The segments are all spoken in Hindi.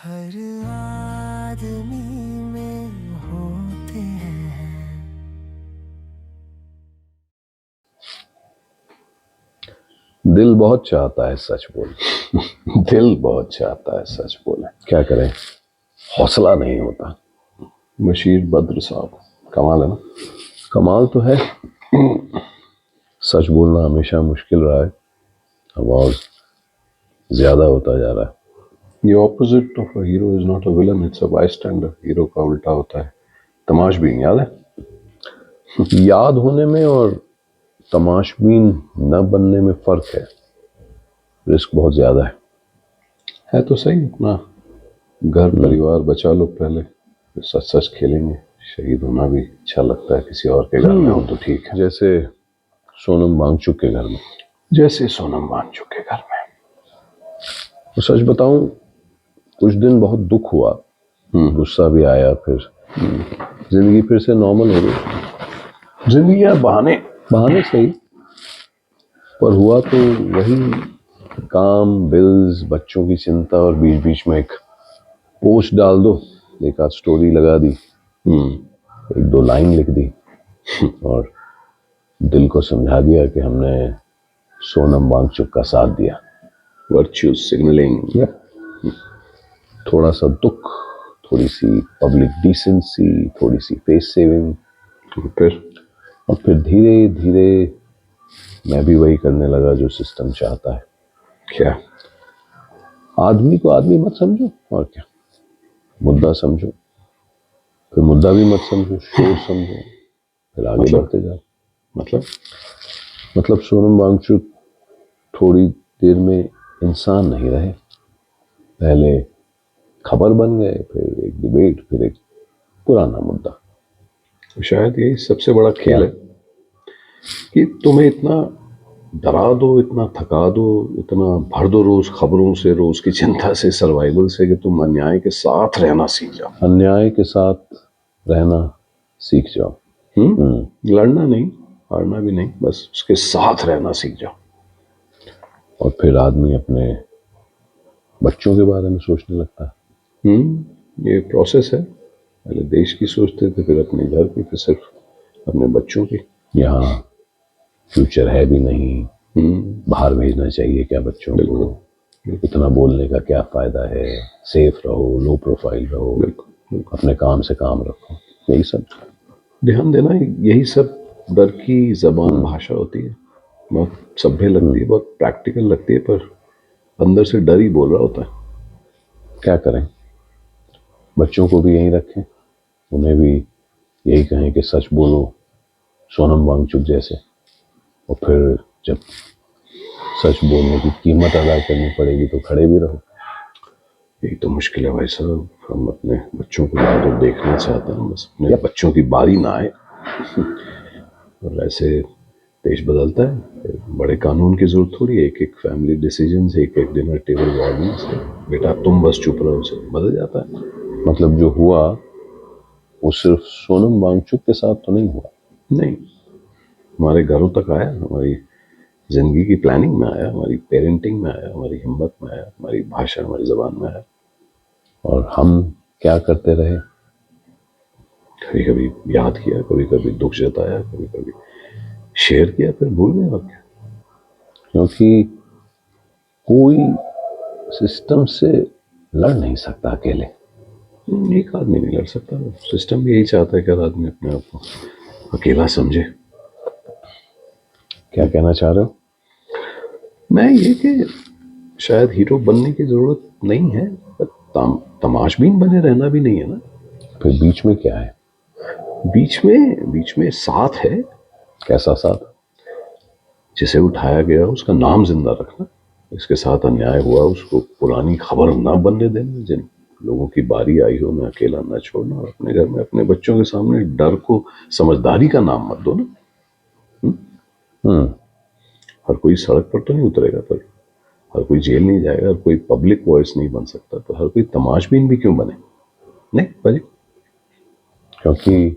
हर आदमी में होते हैं। दिल बहुत चाहता है सच बोले। दिल बहुत चाहता है सच बोले, क्या करें, हौसला नहीं होता। बशीर बद्र साहब, कमाल है ना। कमाल तो है। सच बोलना हमेशा मुश्किल रहा है, अब और ज्यादा होता जा रहा है। ये opposite of a hero is not a villain, it's a bystander. Hero का उल्टा होता है तमाशबीन, याद है। याद होने में और तमाशबीन न बनने में फर्क है, रिस्क बहुत ज्यादा है तो सही। अपना घर परिवार बचा लो पहले, फिर सच सच खेलेंगे। शहीद होना भी अच्छा लगता है, किसी और के घर में हो तो ठीक है। जैसे सोनम वांगचुक के घर में, जैसे सोनम वांगचुक के घर में। तो सच बताऊं, कुछ दिन बहुत दुख हुआ, गुस्सा भी आया, फिर जिंदगी फिर से नॉर्मल हो गई। जिंदगी यार बहाने बहाने सही, पर हुआ तो वही काम, बिल्स, बच्चों की चिंता, और बीच बीच में एक पोस्ट डाल दो, एक आध स्टोरी लगा दी, एक दो लाइन लिख दी, और दिल को समझा दिया कि हमने सोनम वांगचुक का साथ दिया। Virtue signalling. थोड़ा सा दुख, थोड़ी सी पब्लिक डिसेंसी, थोड़ी सी फेस सेविंग, और फिर धीरे धीरे मैं भी वही करने लगा जो सिस्टम चाहता है। क्या? आदमी को आदमी मत समझो, और क्या, मुद्दा समझो, फिर मुद्दा भी मत समझो, शोर समझो, फिर आगे बढ़ते जाओ। मतलब सोनम वांगचुक थोड़ी देर में इंसान नहीं रहे। पहले खबर बन गए, फिर एक डिबेट, फिर एक पुराना मुद्दा। शायद यही सबसे बड़ा खेल है कि तुम्हें इतना डरा दो, इतना थका दो, इतना भर दो रोज खबरों से, रोज की चिंता से, सर्वाइवल से, कि तुम अन्याय के साथ रहना सीख जाओ। अन्याय के साथ रहना सीख जाओ। लड़ना नहीं, हारना भी नहीं, बस उसके साथ रहना सीख जाओ। और फिर आदमी अपने बच्चों के बारे में सोचने लगता है। ये प्रोसेस है। पहले देश की सोचते थे, फिर अपने घर की, फिर सिर्फ अपने बच्चों की। यहाँ फ्यूचर है भी नहीं, बाहर भेजना चाहिए क्या बच्चों को, इतना बोलने का क्या फायदा है, सेफ रहो, लो प्रोफाइल रहो, अपने काम से काम रखो, यही सब ध्यान देना। यही सब डर की जबान भाषा होती है। बहुत सभ्य लगती है, बहुत प्रैक्टिकल लगती है, पर अंदर से डर ही बोल रहा होता है। क्या करें, बच्चों को भी यहीं रखें, उन्हें भी यही कहें कि सच बोलो सोनम वांगचुक जैसे, और फिर जब सच बोलने की कीमत अदा करनी पड़ेगी तो खड़े भी रहो। यही तो मुश्किल है भाई साहब। हम अपने बच्चों को बार देखना चाहते हैं, बस अपने बच्चों की बारी ना आए। और ऐसे देश बदलता है। बड़े कानून की जरूरत थोड़ी है, एक एक फैमिली डिसीजन से, एक एक डिनर टेबल वार्निंग से, बेटा तुम बस चुप रहो से बदल जाता है। मतलब जो हुआ वो सिर्फ सोनम वांगचुक के साथ तो नहीं हुआ, नहीं, हमारे घरों तक आया, हमारी जिंदगी की प्लानिंग में आया, हमारी पेरेंटिंग में आया, हमारी हिम्मत में आया, हमारी भाषा, हमारी जबान में आया। और हम क्या करते रहे, कभी कभी याद किया, कभी कभी दुख जताया, कभी कभी शेयर किया, फिर भूल गए। और क्या, क्योंकि कोई सिस्टम से लड़ नहीं सकता अकेले। एक आदमी नहीं लड़ सकता, सिस्टम भी यही चाहता है कि हर आदमी अपने आप को अकेला समझे। क्या कहना चाह रहे हो? मैं ये कि शायद हीरो बनने की जरूरत नहीं है, तमाशबीन बने रहना भी नहीं है ना। फिर बीच में क्या है? बीच में साथ है। कैसा साथ? जिसे उठाया गया उसका नाम जिंदा रखना, इसके साथ अन्याय हुआ उसको पुरानी खबर ना बनने देना, जिन लोगों की बारी आई हो उन्हें अकेला ना छोड़ना, और अपने घर में अपने बच्चों के सामने डर को समझदारी का नाम मत दो ना। हर कोई सड़क पर तो नहीं उतरेगा, पर हर कोई जेल नहीं जाएगा, हर कोई पब्लिक वॉइस नहीं बन सकता, तो हर कोई तमाशबीन भी क्यों बने? नहीं भाई, क्योंकि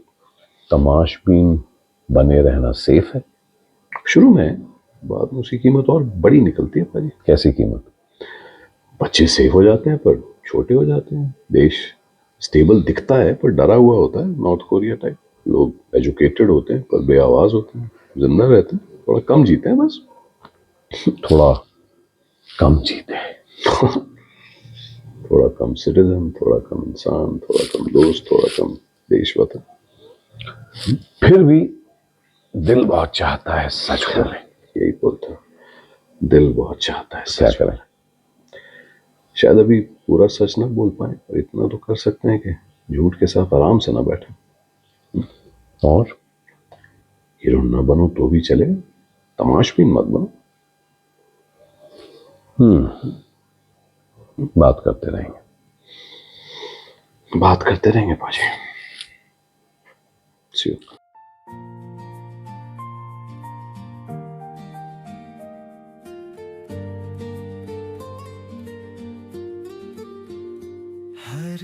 तमाशबीन बने रहना सेफ है शुरू में, बाद में उसकी कीमत और बड़ी निकलती है भाई। कैसी कीमत? बच्चे सेफ हो जाते हैं, पर छोटे हो जाते हैं। देश स्टेबल दिखता है पर डरा हुआ होता है, नॉर्थ कोरिया टाइप। लोग एजुकेटेड होते हैं पर बेआवाज होते हैं, जिंदा रहते हैं, थोड़ा कम जीते हैं बस। थोड़ा कम जीते हैं। थोड़ा कम सिटीजन, थोड़ा कम इंसान, थोड़ा कम दोस्त, थोड़ा कम देश वतन। फिर भी दिल बहुत चाहता है सच बोले। यही बोलता, दिल बहुत चाहता है सच बोले। शायद अभी पूरा सच ना बोल पाए, पर इतना तो कर सकते हैं कि झूठ के साथ आराम से ना बैठे। और हीरो ना बनो तो भी चले, तमाशबीन मत बनो। बात करते रहेंगे, बात करते रहेंगे पाजी। See you. हर